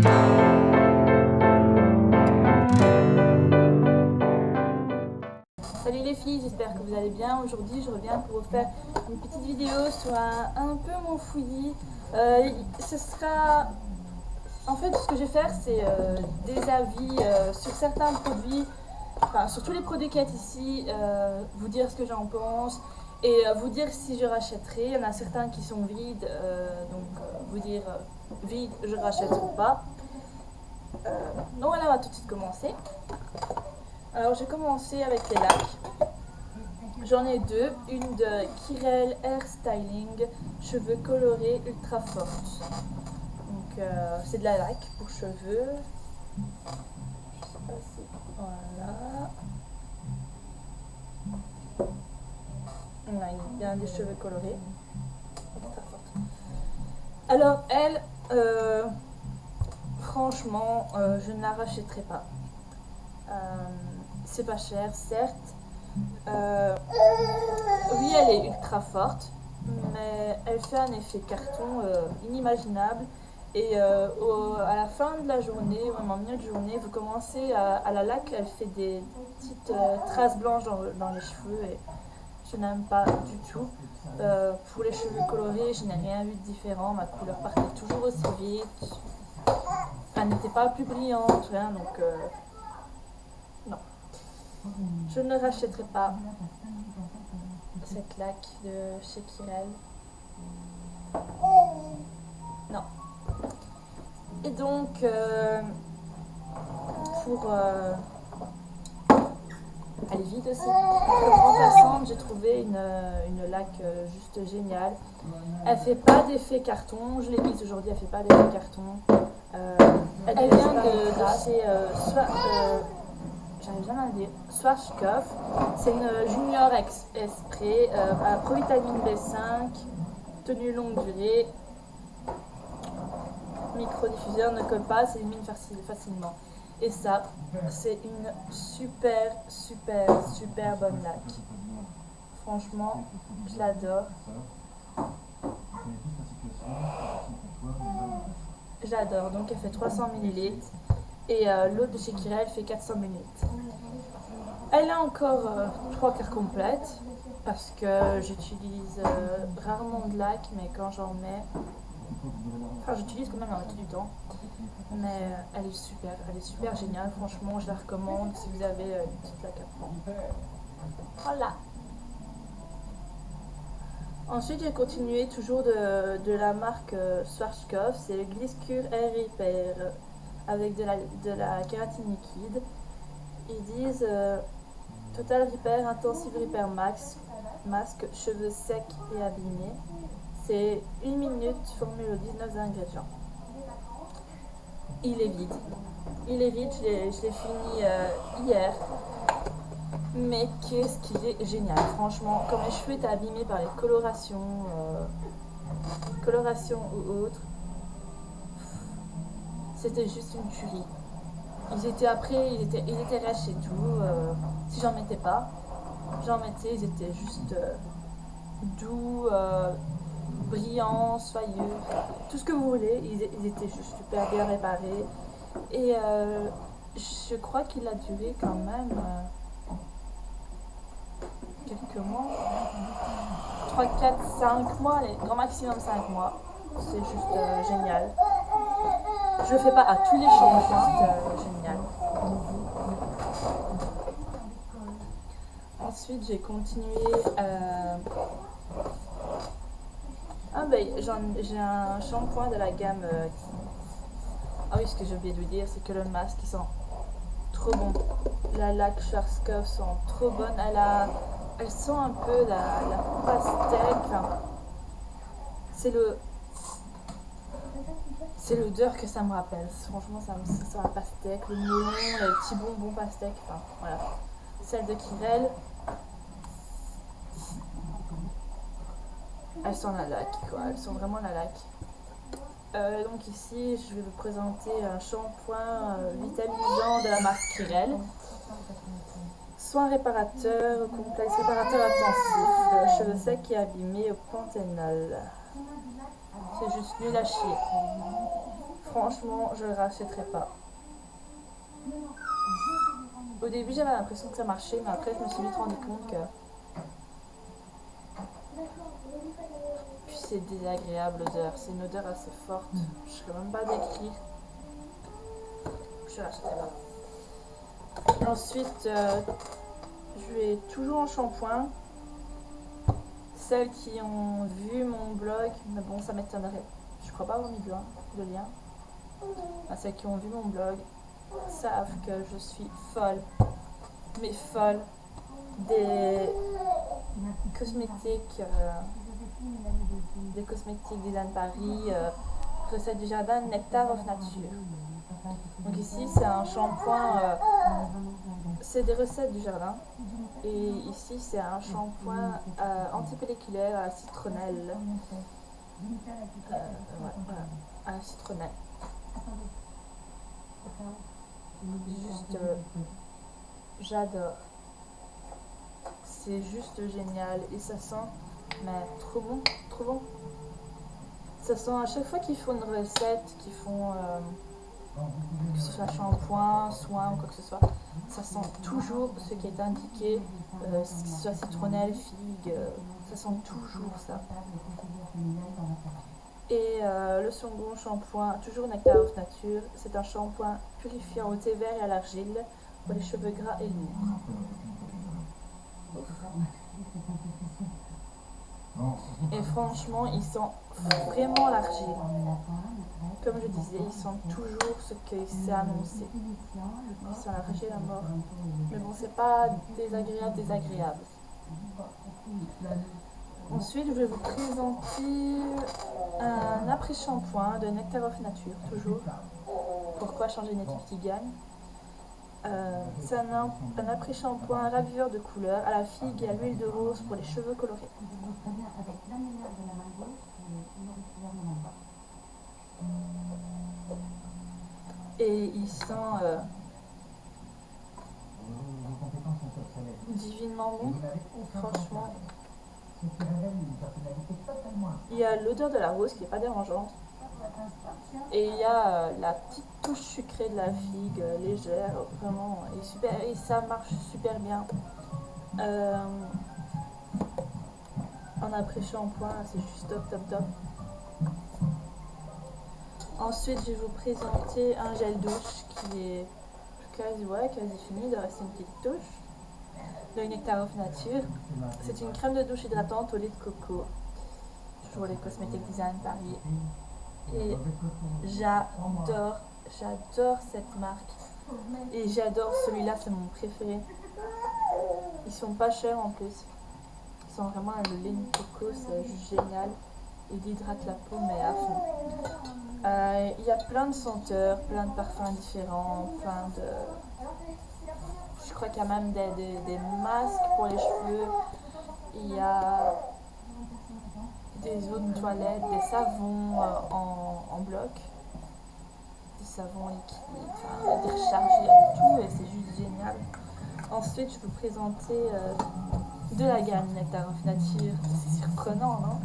Salut les filles, j'espère que vous allez bien. Aujourd'hui, je reviens pour vous faire une petite vidéo sur un peu mon fouillis. Ce sera... En fait, ce que je vais faire, c'est des avis sur certains produits, enfin sur tous les produits qu'il y a ici, vous dire ce que j'en pense et vous dire si je rachèterai. Il y en a certains qui sont vides, vous dire vide, je rachète ou pas. Donc voilà, on va tout de suite commencer. Alors, j'ai commencé avec les lacs. J'en ai deux, une de Kirel Hair Styling, cheveux colorés ultra forte. Donc c'est de la laque pour cheveux. Je sais pas si... Voilà. On a bien des cheveux colorés. Ultra forte. Alors elle, franchement, je ne la rachèterai pas. C'est pas cher, certes. Oui, elle est ultra forte, mais elle fait un effet carton inimaginable. Et à la fin de la journée, vraiment milieu de journée, vous commencez à la laque, elle fait des petites traces blanches dans les cheveux et je n'aime pas du tout. Pour les cheveux colorés, je n'ai rien vu de différent, ma couleur partait toujours aussi vite. Elle n'était pas plus brillante, rien, donc non. Je ne rachèterai pas cette laque de chez Kirel. Non. Et donc, pour... elle est vide aussi. Pour remplaçante, j'ai trouvé une laque juste géniale. Elle fait pas d'effet carton. Je l'ai mise aujourd'hui, elle fait pas d'effet carton. Elle vient de chez... j'arrive jamais à le dire, Schwarzkopf. C'est une Junior Spray à provitamine B5, tenue longue durée, microdiffuseur, ne colle pas, s'élimine facilement. Et ça, c'est une super bonne laque. Franchement, je l'adore. J'adore, donc elle fait 300 ml et l'autre de chez Kirel fait 400 ml. Elle est encore 3/4 complète parce que j'utilise rarement de laque, mais quand j'en mets, enfin j'utilise quand même la moitié du temps. Mais elle est super géniale, franchement je la recommande si vous avez une petite laque à prendre. Voilà. Ensuite j'ai continué toujours de la marque Schwarzkopf, c'est le Gliscure Air Repair avec de la kératine liquide. Ils disent Total Repair, Intensive Repair Max, masque, cheveux secs et abîmés. C'est 1 minute, formule aux 19 ingrédients. Il est vide. Il est vide, je l'ai fini hier. Mais qu'est-ce qu'il est génial. Franchement, quand mes cheveux étaient abîmés par les colorations ou autres, c'était juste une tuerie. Ils étaient rêches et tout. Si j'en mettais pas, j'en mettais, ils étaient juste doux, brillants, soyeux, tout ce que vous voulez. Ils étaient juste super bien réparés. Et je crois qu'il a duré quand même quelques mois. 3, 4, 5 mois, allez, grand maximum 5 mois. C'est juste génial. Je le fais pas à tous les shampoings, juste génial. Ensuite, j'ai continué. J'ai un shampoing de la gamme. Ah oui, ce que j'ai oublié de vous dire, c'est que le masque il sent trop bon. La laque Schwarzkopf sent trop bonne. Elle sent un peu la pastèque. Enfin, c'est l'odeur que ça me rappelle. Franchement, ça sent la pastèque, le melon, les petits bonbons pastèque. Enfin, voilà. Celle de Kirel, elle sent la laque, quoi. Elle sent vraiment la laque. Donc ici, je vais vous présenter un shampoing vitalisant de la marque Kirel. Soin réparateur, complexe réparateur intensif, cheveux secs et abîmés au panthénol. C'est juste nul à chier. franchement, je le rachèterai pas. Au début, j'avais l'impression que ça marchait, mais après, je me suis vite rendu compte que... Puis c'est désagréable l'odeur, c'est une odeur assez forte. Je ne saurais même pas décrire. Je ne rachèterai pas. Ensuite, je vais toujours en shampoing. Celles qui ont vu mon blog, mais bon, ça m'étonnerait. Je crois pas avoir mis de lien. Enfin, celles qui ont vu mon blog savent que je suis folle, mais folle, des cosmétiques, Design Paris, recettes du jardin, Nectar of Nature. Donc ici, c'est un shampoing, c'est des recettes du jardin. Et ici, c'est un shampoing antipelliculaire à la citronnelle. À la citronnelle. Juste, j'adore. C'est juste génial et ça sent, mais trop bon, trop bon. Ça sent à chaque fois qu'ils font une recette, qu'ils font que ce soit shampoing, soin ou quoi que ce soit, ça sent toujours ce qui est indiqué, que ce soit citronnelle, figue, ça sent toujours ça. Et le second shampoing, toujours Nectar of Nature, c'est un shampoing purifiant au thé vert et à l'argile pour les cheveux gras et lourds. Et franchement, il sent vraiment l'argile. Comme je disais, il sent toujours ce que c'est annoncé. Il sent l'argile à mort. Mais bon, c'est pas désagréable. Ensuite, je vais vous présenter un après-shampoing de Nectar of Nature, toujours. Pourquoi changer une équipe qui gagne? C'est un après-shampoing raviveur de couleurs à la figue et à l'huile de rose pour les cheveux colorés. Et il sent divinement bon, franchement. Il y a l'odeur de la rose qui n'est pas dérangeante. Et il y a la petite touche sucrée de la figue, légère, vraiment, et super, et ça marche super bien. En après-shampoing, c'est juste top, top, top. Ensuite, je vais vous présenter un gel douche qui est quasi fini, il doit rester une petite touche. De Nectar of Nature. C'est une crème de douche hydratante au lait de coco. Toujours les Cosmétiques Design Paris. Et j'adore cette marque. Et j'adore celui-là, c'est mon préféré. Ils sont pas chers en plus. Ils sont vraiment le lait de coco, c'est juste génial. Il hydrate la peau, mais à fond. Il y a plein de senteurs, plein de parfums différents, plein de... Je crois qu'il y a même des masques pour les cheveux. Il y a des eaux de toilette, des savons en bloc, des savons liquides, enfin, des recharges, il y a tout et c'est juste génial. Ensuite, je vais vous présenter de la gamme Nectar of Nature. C'est surprenant, non?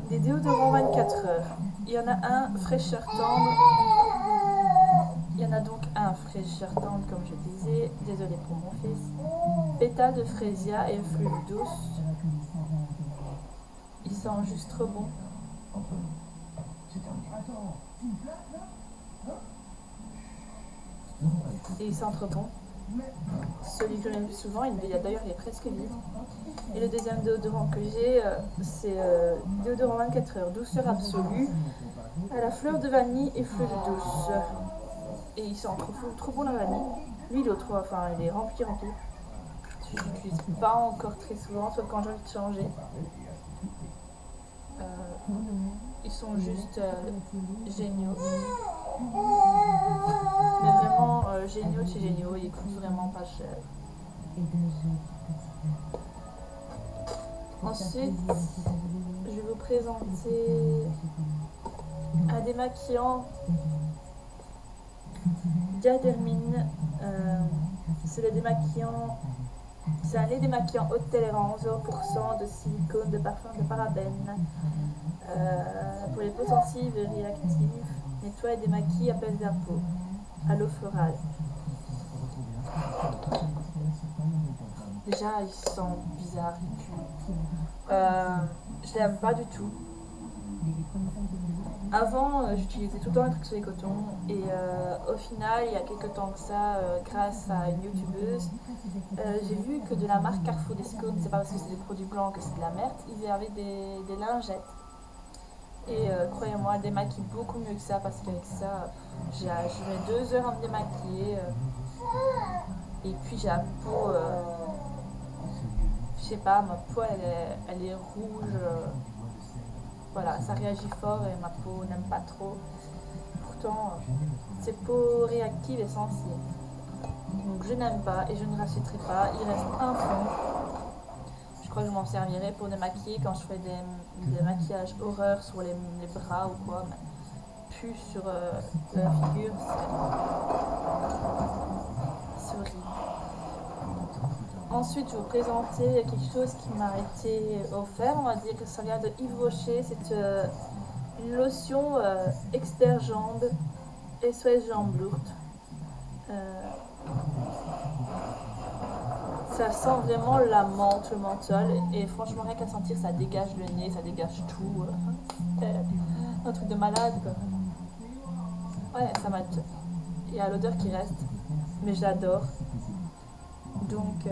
Des déodorants 24 heures. Il y en a un fraîcheur tendre. Il y en a donc un fraîcheur tendre, comme je disais. Désolée pour mon fils. Pétales de frésia et flûte douce. Il sent juste trop bon. Et il sent trop bon. Celui que j'aime le plus souvent, d'ailleurs il est presque vide. Et le deuxième déodorant que j'ai, c'est déodorant 24 heures, douceur absolue, à la fleur de vanille et fleur douce. Et il sent trop bon la vanille. Lui l'autre, enfin il est rempli. Je l'utilise pas encore très souvent, sauf quand j'ai envie de changer. Ils sont juste géniaux. Mais vraiment géniaux de chez géniaux, ils coûtent vraiment pas cher. Ensuite, je vais vous présenter un démaquillant Diadermine. C'est un lait démaquillant haute tolérance, 0% de silicone, de parfum, de parabènes. Pour les peaux sensibles et réactives, nettoie et démaquille, apaise la peau. À l'eau florale. Déjà, il sent bizarre, il pue. Je l'aime pas du tout. Avant, j'utilisais tout le temps un truc sur les cotons et au final, il y a quelques temps que ça, grâce à une youtubeuse, j'ai vu que de la marque Carrefour Descos, c'est pas parce que c'est des produits blancs que c'est de la merde, ils avaient des lingettes. Et croyez-moi, elle démaquille beaucoup mieux que ça parce qu'avec ça, je mets 2 heures à me démaquiller. Et puis j'ai la peau, je sais pas, ma peau elle est rouge. Voilà, ça réagit fort et ma peau n'aime pas trop. Pourtant, c'est peau réactive et sensible. Donc je n'aime pas et je ne rachèterai pas. Il reste un fond. Je crois que je m'en servirai pour démaquiller quand je fais des maquillages horreur sur les bras ou quoi. Mais plus sur la figure, c'est horrible. Ensuite, je vais vous présenter quelque chose qui m'a été offert. On va dire que ça vient de Yves Rocher. C'est une lotion expert jambes, SOS jambes lourdes. Ça sent vraiment la menthe, le menthol. Et franchement, rien qu'à sentir, ça dégage le nez, ça dégage tout. Un truc de malade, quoi. Ouais, ça m'a... Il y a l'odeur qui reste. Mais je l'adore. Donc,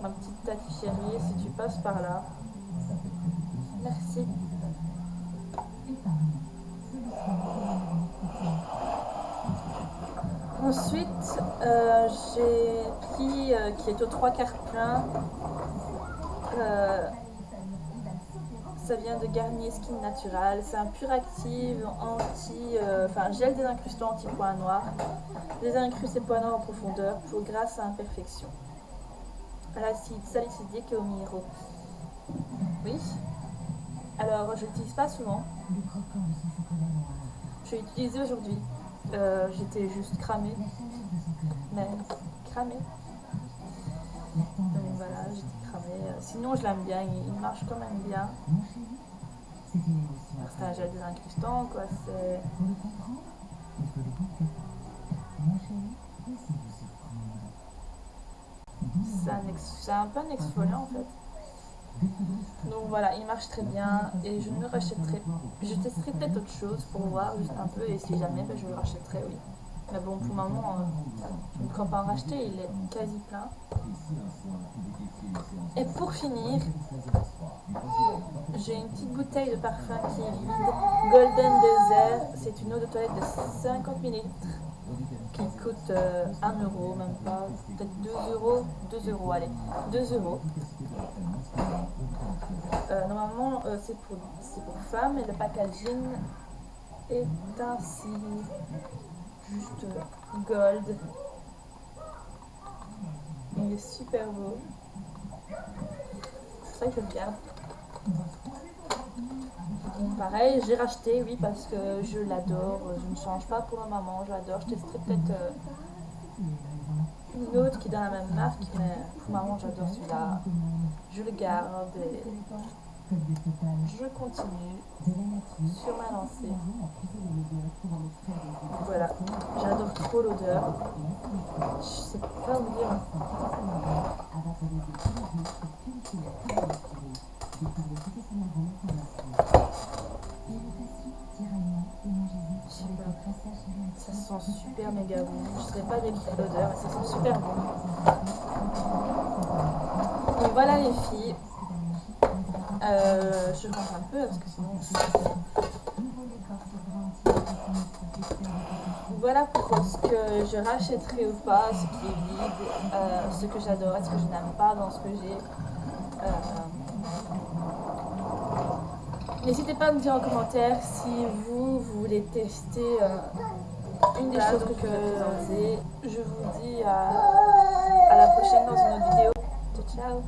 ma petite Tati chérie, si tu passes par là, merci. Ensuite, j'ai pris, qui est au 3/4 plein, ça vient de Garnier Skin Natural. C'est un puractive gel désincrustant anti-points noirs. Désincruste les points noirs en profondeur pour grâce à imperfection. À l'acide salicylique et au minéraux. Oui. Alors, je l'utilise pas souvent. Je l'ai utilisé aujourd'hui. J'étais juste cramée. Mais cramée. Donc voilà, j'étais cramée. Sinon, je l'aime bien. Il marche quand même bien. C'est un gel désincrustant, quoi. C'est un peu un exfoliant en fait. Donc voilà, il marche très bien et je ne le rachèterai. Je testerai peut-être autre chose pour voir juste un peu et si jamais je le rachèterai, oui. Mais bon, pour le moment, je ne crois pas en racheter, il est quasi plein. Et pour finir, j'ai une petite bouteille de parfum qui est vide. Golden Desert, c'est une eau de toilette de 50 ml qui coûte 1 euro, même pas, peut-être 2 euros. 2 euros, allez, 2 euros. Normalement, c'est pour femmes et le packaging est ainsi. Juste gold. Il est super beau. C'est ça que je le garde. Donc pareil, j'ai racheté, oui, parce que je l'adore. Je ne change pas pour le moment, je l'adore. Je testerai peut-être une autre qui est dans la même marque, mais pour le moment, j'adore celui-là. Je le garde et je continue sur ma lancée. Voilà, j'adore trop l'odeur. Je sais pas où dire. Ça sent super méga bon. Je ne saurais pas décrire l'odeur, mais ça sent super bon. Donc voilà les filles. Je rentre un peu parce que sinon. Voilà pour ce que je rachèterai ou pas, ce qui est vide, ce que j'adore et ce que je n'aime pas dans ce que j'ai. N'hésitez pas à me dire en commentaire si vous voulez tester une des choses que je vais présenter. Je vous dis à la prochaine dans une autre vidéo. Ciao ciao.